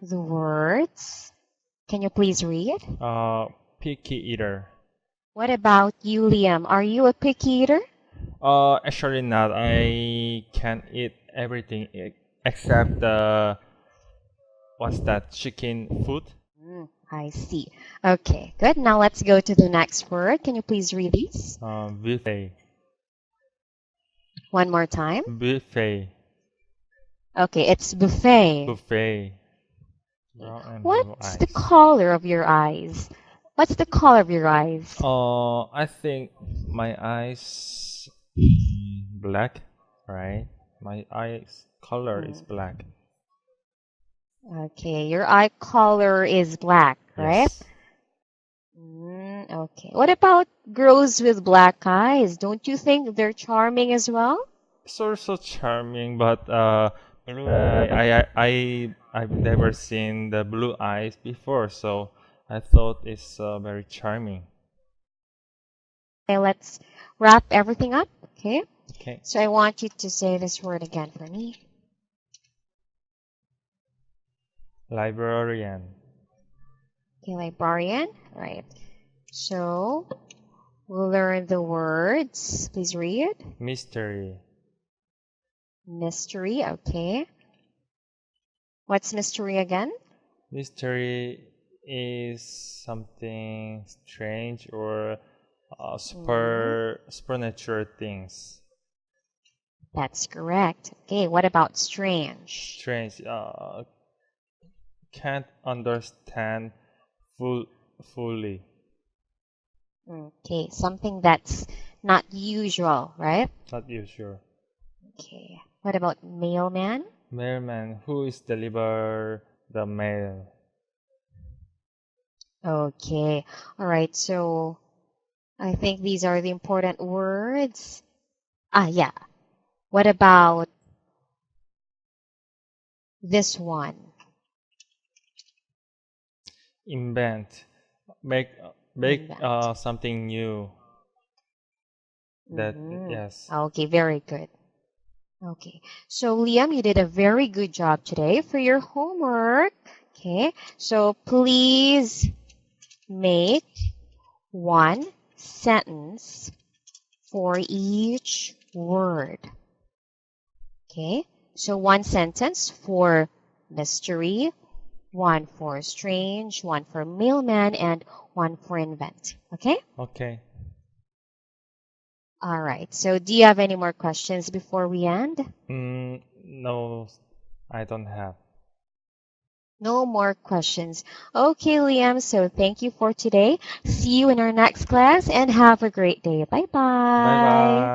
the words. Can you please read? Picky eater. What about you, Liam? Are you a picky eater? Actually not. I can eat everything except the what's that chicken food? I see. Okay, good. Now let's go to the next word. Can you please read these? Buffet. One more time. Buffet. Okay, it's buffet. Buffet. Brown and blue What's the eyes. color of your eyes? What's the color of your eyes? I think my eyes black, right? My eyes color is Mm, black. Okay, your eye color is black, right? Yes. Okay. What about girls with black eyes? Don't you think they're charming as well? It's also charming, but blue eye. I've never seen the blue eyes before, so I thought it's very charming. Okay, let's wrap everything up. Okay. Okay. So I want you to say this word again for me. Librarian. Okay, librarian. Right. So we'll learn the words. Please read. Mystery. Mystery. Okay. What's mystery again? Mystery is something strange or Mm, supernatural things. that's correct. Okay. What about strange? Strange. Can't understand full fully. Okay. Something that's not usual, right? Not usual. Okay. What about mailman? Mailman who is deliver the mail. Okay. All right. So I think these are the important words. Yeah. What about this one? Invent. Make make Invent. something new. That Mm-hmm. yes. Okay, very good. Okay. So, Liam, you did a very good job today for your homework. Okay. So, please make one sentence for each word. Okay. So, one sentence for mystery, one for strange, one for mailman, and one for invent. Okay? Okay. All right. So, do you have any more questions before we end? No, I don't have. No more questions. Okay, Liam. So, thank you for today. See you in our next class and have a great day. Bye Bye bye. bye.